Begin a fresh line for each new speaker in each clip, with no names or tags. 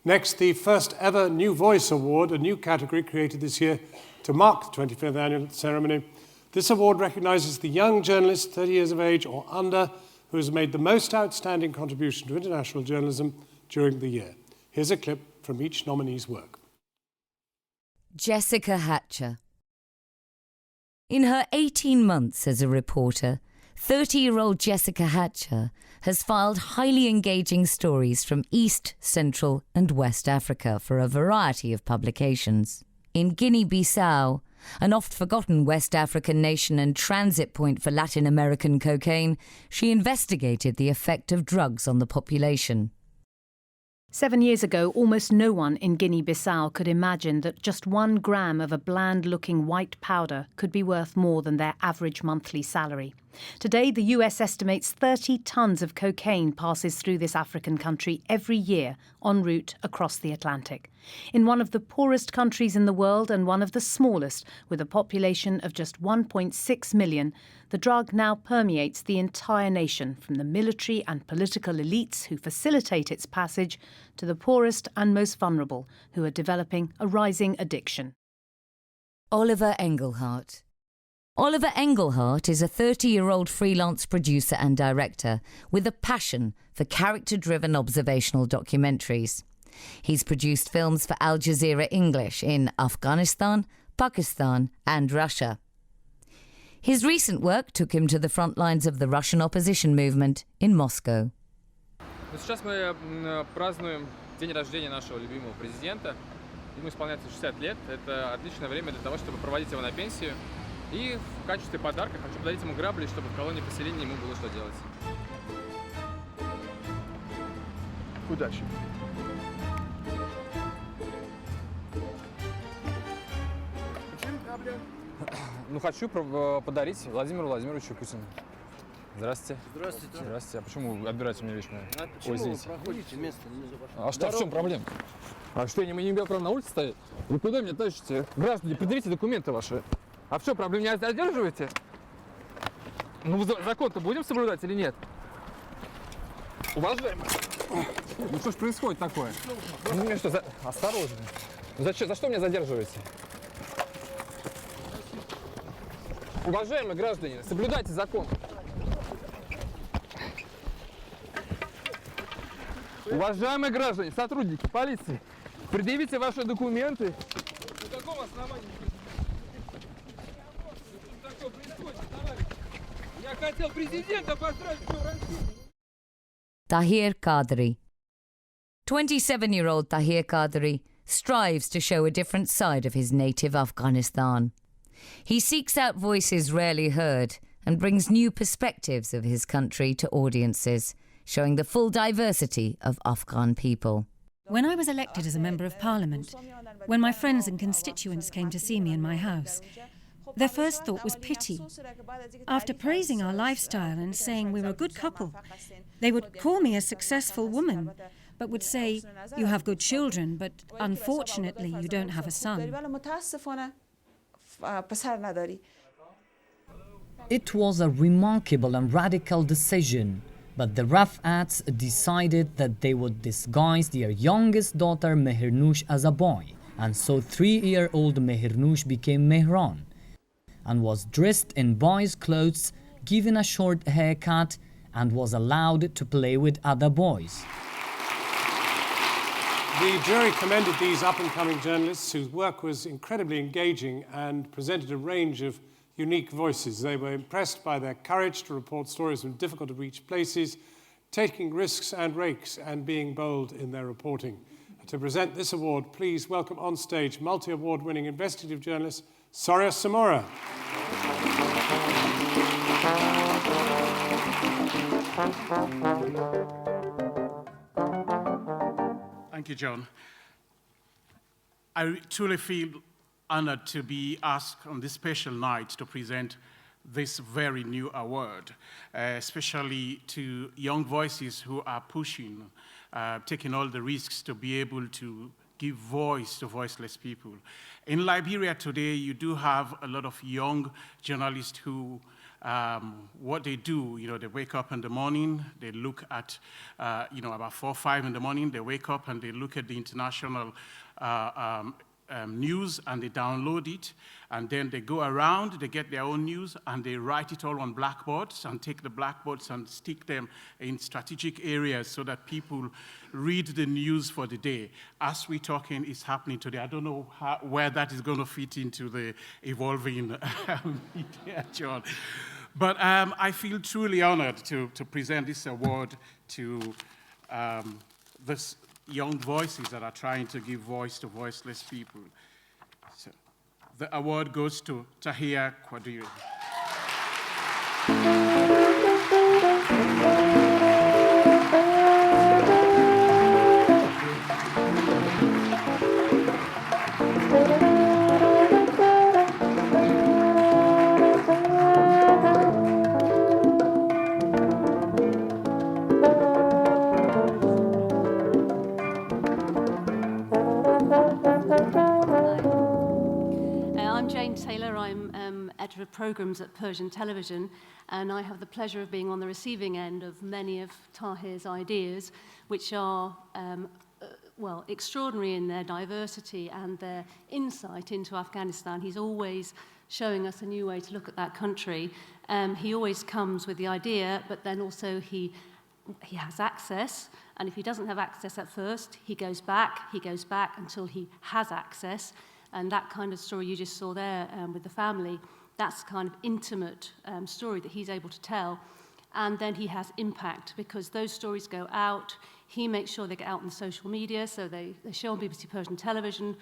Next, the first ever New Voice Award, a new category created this year to mark the 25th annual ceremony. This award recognises the young journalist, 30 years of age or under, who has made the most outstanding contribution to international journalism during the year. Here's a clip from each nominee's work.
Jessica Hatcher. In her 18 months as a reporter, 30-year-old Jessica Hatcher has filed highly engaging stories from East, Central and West Africa for a variety of publications. In Guinea-Bissau, an oft-forgotten West African nation and transit point for Latin American cocaine, she investigated the effect of drugs on the population.
7 years ago, almost no one in Guinea-Bissau could imagine that just 1 gram of a bland-looking white powder could be worth more than their average monthly salary. Today, the US estimates 30 tons of cocaine passes through this African country every year en route across the Atlantic. In one of the poorest countries in the world and one of the smallest, with a population of just 1.6 million, the drug now permeates the entire nation, from the military and political elites who facilitate its passage to the poorest and most vulnerable, who are developing a rising addiction.
Oliver Engelhardt. Oliver Engelhardt is a 30-year-old freelance producer and director with a passion for character-driven observational documentaries. He's produced films for Al Jazeera English in Afghanistan, Pakistan and Russia. His recent work took him to the front lines of the Russian opposition movement in Moscow.
Сейчас мы празднуем день рождения нашего любимого президента. Ему исполняется 60 лет. Это отличное время для того, чтобы проводить его на пенсию. И в качестве подарка хочу подарить ему грабли, чтобы в колонии поселения ему было что делать.
Удачи.
Ну, хочу подарить Владимиру Владимировичу Путину. Здравствуйте.
Здравствуйте.
Здравствуйте. А почему отбираете у меня вещь мою?
А почему вы проходите место?
А что, в чем проблема? А что, я не имею права на улице стоять? Вы куда меня тащите? Граждане, предъявите документы ваши. А в чем проблема? Меня задерживаете? Ну, закон-то будем соблюдать или нет? Уважаемый. Ну, что ж происходит такое? Ну, меня что, осторожно. За что меня задерживаете? Уважаемые граждане, соблюдайте закон. Уважаемые граждане, сотрудники полиции, предъявите ваши документы. На каком основании? Что такое происходит, товарищ? Я хотел президента поздравить с днем рождения.
Tahir Qadiry. 27-year-old Tahir Qadiry strives to show a different side of his native Afghanistan. He seeks out voices rarely heard and brings new perspectives of his country to audiences, showing the full diversity of Afghan people.
When I was elected as a Member of Parliament, when my friends and constituents came to see me in my house, their first thought was pity. After praising our lifestyle and saying we were a good couple, they would call me a successful woman, but would say, "You have good children, but unfortunately you don't have a son."
It was a remarkable and radical decision, but the Rafats decided that they would disguise their youngest daughter Mehernoush as a boy, and so 3-year-old Mehernoush became Mehran and was dressed in boys' clothes, given a short haircut, and was allowed to play with other boys.
The jury commended these up-and-coming journalists whose work was incredibly engaging and presented a range of unique voices. They were impressed by their courage to report stories from difficult-to-reach places, taking risks and rakes and being bold in their reporting. To present this award, please welcome on stage multi-award-winning investigative journalist Soria Samora.
Thank you, John. I truly feel honored to be asked on this special night to present this very new award, especially to young voices who are pushing, taking all the risks to be able to give voice to voiceless people. In Liberia today, you do have a lot of young journalists who what they do, they wake up in the morning, they look at, about 4 or 5 in the morning, they wake up and they look at the international news and they download it, and then they go around, they get their own news, and they write it all on blackboards and take the blackboards and stick them in strategic areas so that people read the news for the day. As we're talking, it's happening today. I don't know where that is going to fit into the evolving media, John. But I feel truly honored to present this award to this young voices that are trying to give voice to voiceless people. So, the award goes to Tahir Qadiry.
Editor of Programmes at Persian Television, and I have the pleasure of being on the receiving end of many of Tahir's ideas, which are, extraordinary in their diversity and their insight into Afghanistan. He's always showing us a new way to look at that country. He always comes with the idea, but then also he has access, and if he doesn't have access at first, he goes back until he has access. And that kind of story you just saw there with the family, that's the kind of intimate story that he's able to tell. And then he has impact, because those stories go out. He makes sure they get out on the social media, so they show on BBC Persian Television,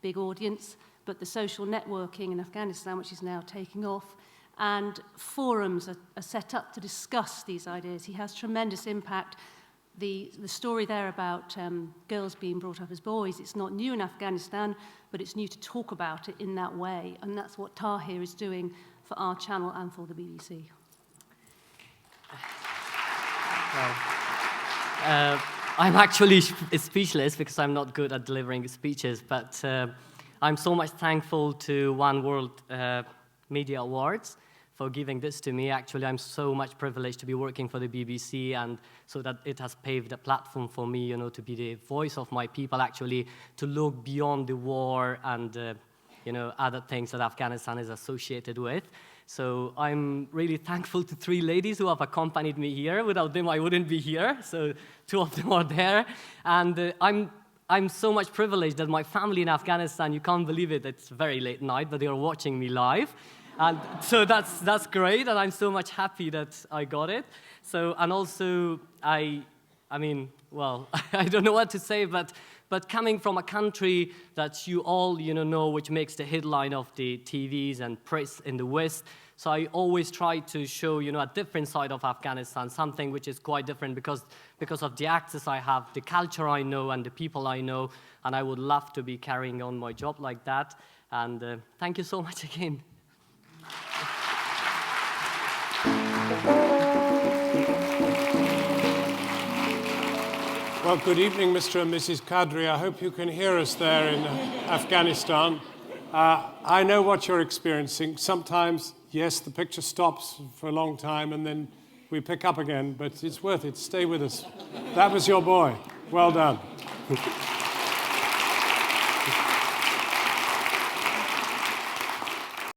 big audience, but the social networking in Afghanistan, which is now taking off, and forums are set up to discuss these ideas. He has tremendous impact. The story there about girls being brought up as boys, it's not new in Afghanistan, but it's new to talk about it in that way. And that's what Tahir is doing for our channel and for the BBC.
Well, I'm actually speechless because I'm not good at delivering speeches, but I'm so much thankful to One World Media Awards for giving this to me. Actually, I'm so much privileged to be working for the BBC, and so that it has paved a platform for me, to be the voice of my people, actually, to look beyond the war and, other things that Afghanistan is associated with. So I'm really thankful to 3 ladies who have accompanied me here. Without them, I wouldn't be here. So 2 of them are there. And I'm so much privileged that my family in Afghanistan, you can't believe it, it's very late night, but they are watching me live. And so that's great, and I'm so much happy that I got it. So, and also, I don't know what to say, but coming from a country that you all, know, which makes the headline of the TVs and press in the West, so I always try to show, a different side of Afghanistan, something which is quite different because of the access I have, the culture I know, and the people I know, and I would love to be carrying on my job like that. And thank you so much again.
Well, good evening, Mr. and Mrs. Qadry. I hope you can hear us there in Afghanistan. I know what you're experiencing. Sometimes, yes, the picture stops for a long time and then we pick up again, but it's worth it. Stay with us. That was your boy. Well done.